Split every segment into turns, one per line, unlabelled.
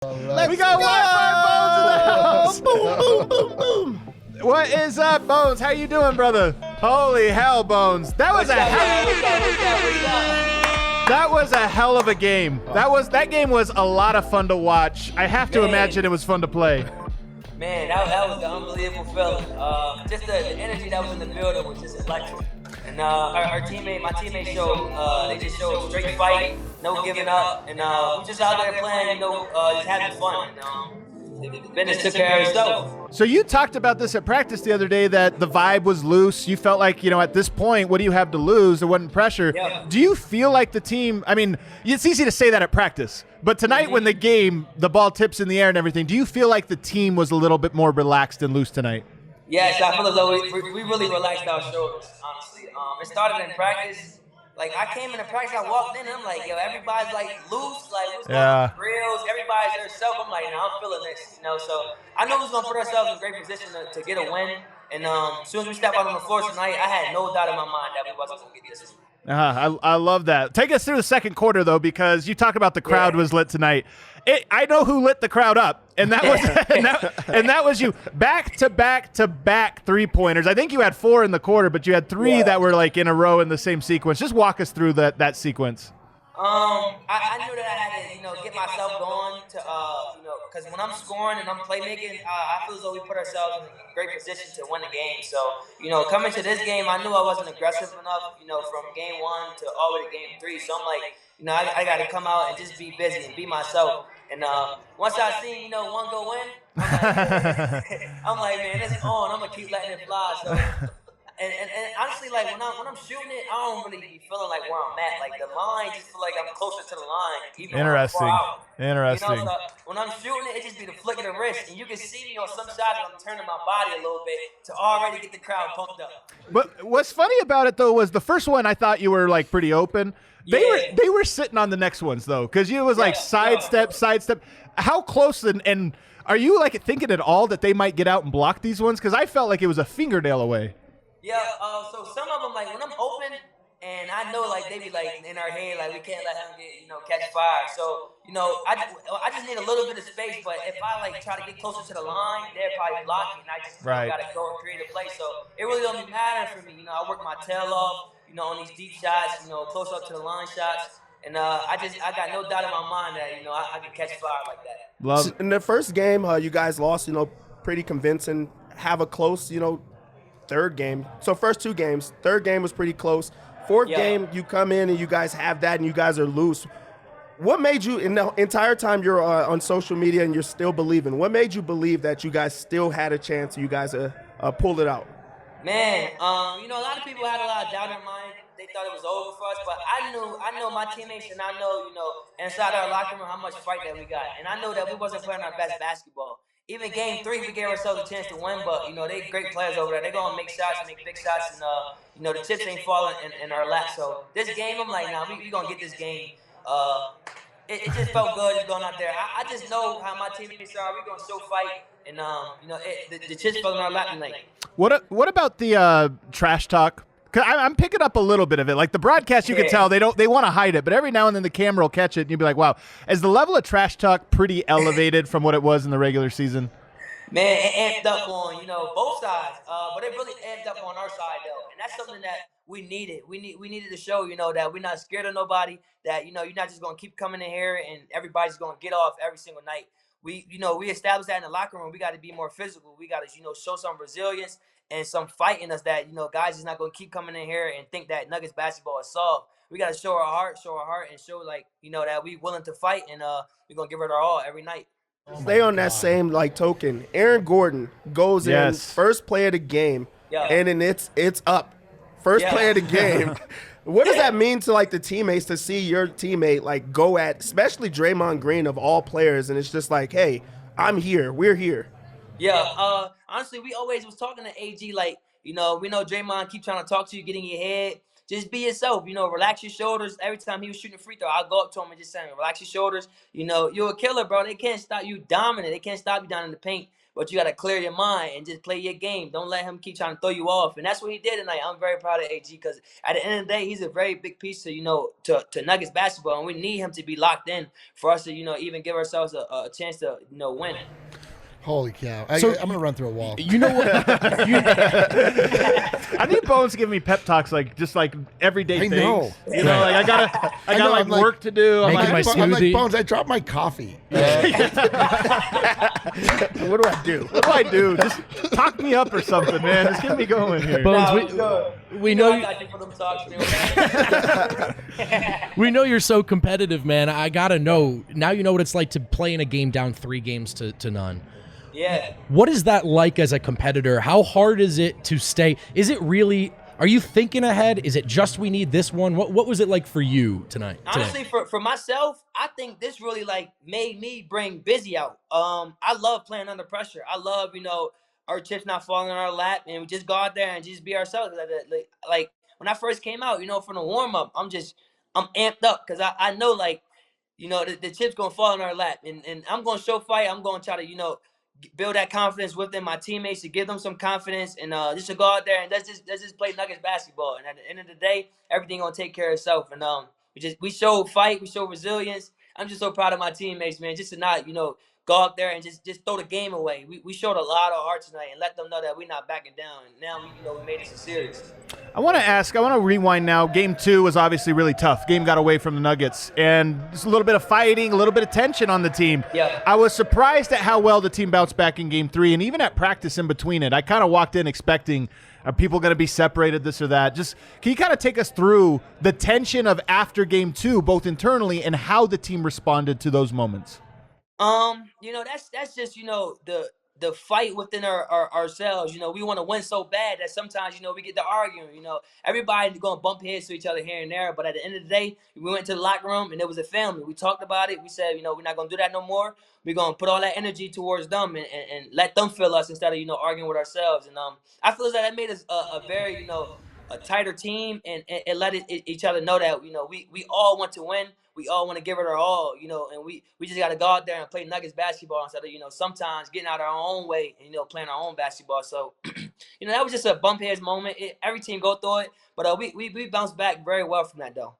We got Wi-Fi Bones in the house. Boom, boom, boom, boom. What is up, Bones? How you doing, brother? Holy hell, Bones. That was a hell of a game. That game was a lot of fun to watch. I have to imagine it was fun to play.
Man, that was an unbelievable feeling. Just the energy that was in the building was just electric. And my teammates showed, they just showed straight fight, no giving up, and we just out there playing, just having fun. The business took care of itself.
So you talked about this at practice the other day, that the vibe was loose. You felt like, at this point, what do you have to lose? There wasn't pressure.
Yeah.
Do you feel like the team, it's easy to say that at practice, but tonight when the ball tips in the air and everything, do you feel like the team was a little bit more relaxed and loose tonight?
Yes, I feel as though we really relaxed our shoulders, honestly. It started in practice. Like, I came into practice, I walked in, and I'm like, yo, everybody's, loose. Like, what's going on? Reels, everybody's their self. I'm like, I'm feeling this, So I know we was going to put ourselves in a great position to get a win. And as soon as we stepped out on the floor tonight, I had no doubt in my mind that we wasn't going to get this.
I love that. Take us through the second quarter, though, because you talk about the crowd was lit tonight. I know who lit the crowd up, and that was and that was you. Back to back 3-pointers. I think you had 4 in the quarter, but you had 3 that were in a row in the same sequence. Just walk us through that sequence.
I knew that I had to, get myself going to, because when I'm scoring and I'm playmaking, I feel as though we put ourselves in a great position to win the game. So, coming to this game, I knew I wasn't aggressive enough, from game 1 to all the way to game 3. So I'm like, I got to come out and just be busy and be myself. And once I see, one go in, I'm like, man, it's on. I'm gonna keep letting it fly. So. And honestly, when I'm shooting it, I don't really be feeling like where I'm at. Like, the line just feel like I'm closer to the line. Even
Interesting.
When I'm far out.
Interesting.
So when I'm shooting it, it just be the flick of the wrist. And you can see me on some shots I'm turning my body a little bit to already get the crowd pumped up.
But what's funny about it, though, was the first one I thought you were, pretty open. They were sitting on the next ones, though, because it was sidestep. How close and are you, thinking at all that they might get out and block these ones? Because I felt like it was a fingernail away.
Yeah, so some of them, when I'm open, and I know, they be, in our head, we can't let him get, catch fire. So, I just need a little bit of space, but if I, try to get closer to the line, they're probably blocking, and I just got to go and create a play. So, it really don't matter for me. I work my tail off, on these deep shots, close up to the line shots. And I got no doubt in my mind that, I can catch fire like that.
In the first game, you guys lost, pretty convincing, have a close, third game. So first 2 games, third game was pretty close. Fourth game, you come in and you guys have that and you guys are loose. What made you, in the entire time you're on social media and you're still believing, what made you believe that you guys still had a chance, you guys pulled it out?
Man, a lot of people had a lot of doubt in their mind. They thought it was over for us, but I know my teammates, and I know, inside our locker room how much fight that we got. And I know that we wasn't playing our best basketball. Even game 3, we gave ourselves a chance to win, but, they great players over there. They're going to make shots, make big shots, and, the chips ain't falling in our lap. So this game, I'm like, we going to get this game. It just felt good just going out there. I just know how my teammates are. We're going to show fight, and, the chips fell in our lap tonight.
What about the trash talk? Cause I'm picking up a little bit of it. The broadcast, you can tell they want to hide it, but every now and then the camera will catch it, and you'll be like, "Wow, is the level of trash talk pretty elevated from what it was in the regular season?"
Man, it amped up on both sides, but it really amped up on our side though, and that's something that we needed. We needed to show that we're not scared of nobody. That you're not just gonna keep coming in here and everybody's gonna get off every single night. We established that in the locker room. We got to be more physical. We got to show some resilience and some fight in us that, guys is not going to keep coming in here and think that Nuggets basketball is solved. We got to show our heart, and show, that we willing to fight, and we're going to give it our all every night.
Stay on that same, token. Aaron Gordon goes in first play of the game, and then it's up. First play of the game. What does that mean to, the teammates to see your teammate, go at, especially Draymond Green of all players, and it's just hey, I'm here. We're here.
Yeah, honestly, we always was talking to AG, we know Draymond keep trying to talk to you, get in your head. Just be yourself, relax your shoulders. Every time he was shooting a free throw, I'll go up to him and just say, relax your shoulders. You're a killer, bro. They can't stop you dominant. They can't stop you down in the paint. but you got to clear your mind and just play your game. Don't let him keep trying to throw you off. And that's what he did tonight. I'm very proud of AG because at the end of the day, he's a very big piece to, to Nuggets basketball. And we need him to be locked in for us to, even give ourselves a chance to, win.
Holy cow. I'm going to run through a wall.
You know what?
I need Bones to give me pep talks, just like everyday things.
know.
You know, like I got work to do.
Making my
I'm
smoothie.
like, Bones, I dropped my coffee.
What do I do?
What do I do? Just talk me up or something, man. Just get me going here.
Bones, we know
I got you for them talks, man.
we know you're so competitive, man. I gotta know. Now you know what it's like to play in a game down 3 games to none.
Yeah.
What is that like as a competitor? How hard is it to stay? Is it really? Are you thinking ahead? Is it just we need this one? What was it like for you tonight?
Honestly, for myself, I think this really made me bring Busy out. I love playing under pressure. I love our chips not falling in our lap, and we just go out there and just be ourselves. Like when I first came out, from the warm up, I'm amped up because I know the chips gonna fall in our lap, and I'm gonna show fight. I'm gonna try to build that confidence within my teammates to give them some confidence and just to go out there and let's just play Nuggets basketball. And at the end of the day, everything gonna take care of itself. And we show fight, we show resilience. I'm just so proud of my teammates, man. Just to not go out there and just throw the game away. We showed a lot of heart tonight and let them know that we're not backing down. And now we made this a series.
I want to rewind now. Game 2 was obviously really tough. Game got away from the Nuggets, and there's a little bit of fighting, a little bit of tension on the team.
Yeah.
I was surprised at how well the team bounced back in Game 3, and even at practice in between it. I kind of walked in expecting, are people going to be separated, this or that? Just can you kind of take us through the tension of after Game 2, both internally and how the team responded to those moments?
That's just the fight within ourselves. We want to win so bad that sometimes we get to arguing. Everybody's gonna bump heads to each other here and there, but at the end of the day, we went to the locker room and it was a family. We talked about it. We said, we're not gonna do that no more. We're gonna put all that energy towards them and let them feel us instead of arguing with ourselves. And I feel that made us a very a tighter team and let each other know that we all want to win. We all want to give it our all, and we just got to go out there and play Nuggets basketball instead of, sometimes getting out our own way and, playing our own basketball. So, that was just a bump heads moment. Every team go through it, but we bounced back very well from that, though.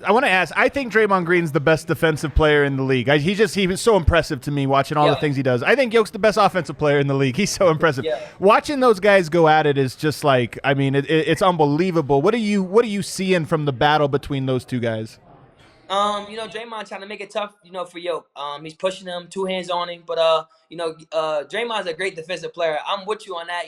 I want to ask, I think Draymond Green's the best defensive player in the league. He was so impressive to me watching all the things he does. I think Yoke's the best offensive player in the league. He's so impressive. Yeah. Watching those guys go at it is just it's unbelievable. What are you seeing from the battle between those two guys?
Draymond trying to make it tough, for Yoke. He's pushing him, 2 hands on him. But, Draymond's a great defensive player. I'm with you on that.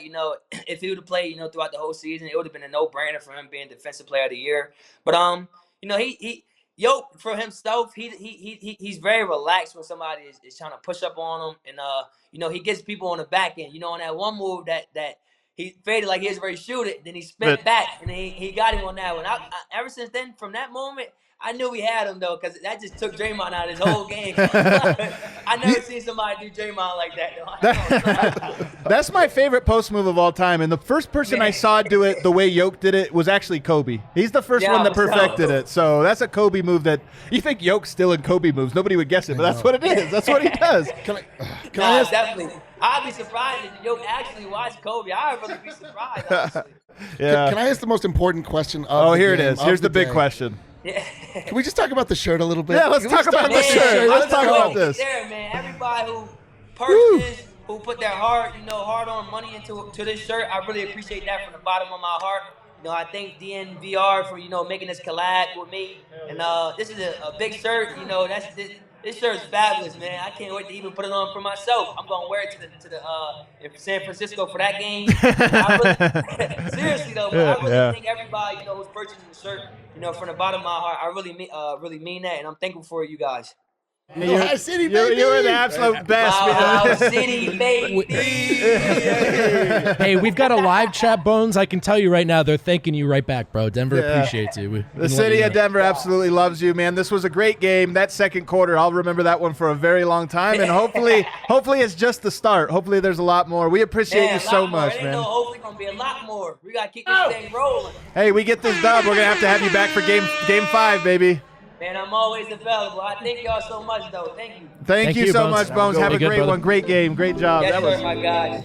If he would have played, throughout the whole season, it would have been a no-brainer for him being Defensive Player of the Year. But, he Yoke for himself, he's very relaxed when somebody is trying to push up on him. And, he gets people on the back end. On that one move that he faded like he was ready to shoot it. Then he spent back, and he got him on that one. Ever since then, from that moment, I knew we had him, though, because that just took Draymond out of his whole game. I never seen somebody do Draymond like that, though.
That's my favorite post move of all time. And the first person I saw do it the way Yoke did it was actually Kobe. He's the first one that perfected it. So that's a Kobe move that you think Yoke's still in Kobe moves. Nobody would guess it, but that's what it is. That's what he does.
Can I ask?
Definitely. I'd be surprised if Yoke actually watched Kobe. I'd really be surprised, honestly.
Yeah.
Can I ask the most important question of the
here
game,
it is. Here's the big
day?
question.
Yeah.
Can we just talk about the shirt a little bit?
Yeah, let's talk about the shirt. Let's talk about this.
There, man. Everybody who purchased, who put their hard-earned money into this shirt, I really appreciate that from the bottom of my heart. I thank DNVR for making this collab with me, and this is a big shirt. This shirt is fabulous, man. I can't wait to even put it on for myself. I'm gonna wear it to the San Francisco for that game. Seriously though, I really think everybody who's purchasing the shirt, from the bottom of my heart, I really mean that, and I'm thankful for you guys.
High City, baby.
You were the absolute best.
High City, baby.
Hey, we've got a live chat, Bones. I can tell you right now, they're thanking you right back, bro. Denver appreciates you.
The city of Denver absolutely loves you, man. This was a great game. That second quarter, I'll remember that one for a very long time. And hopefully it's just the start. Hopefully there's a lot more. We appreciate you so much, man.
Hopefully going to be a lot more. We got to keep this thing rolling.
Hey, we get this dub. We're going to have you back for game 5, baby.
Man, I'm always available. I thank y'all so much, though. Thank you.
Thank you so
Bones.
much, Bones. Have a
Be good,
great
brother.
one. Great game. Great job.
Yes,
That
sir,
was
my guys.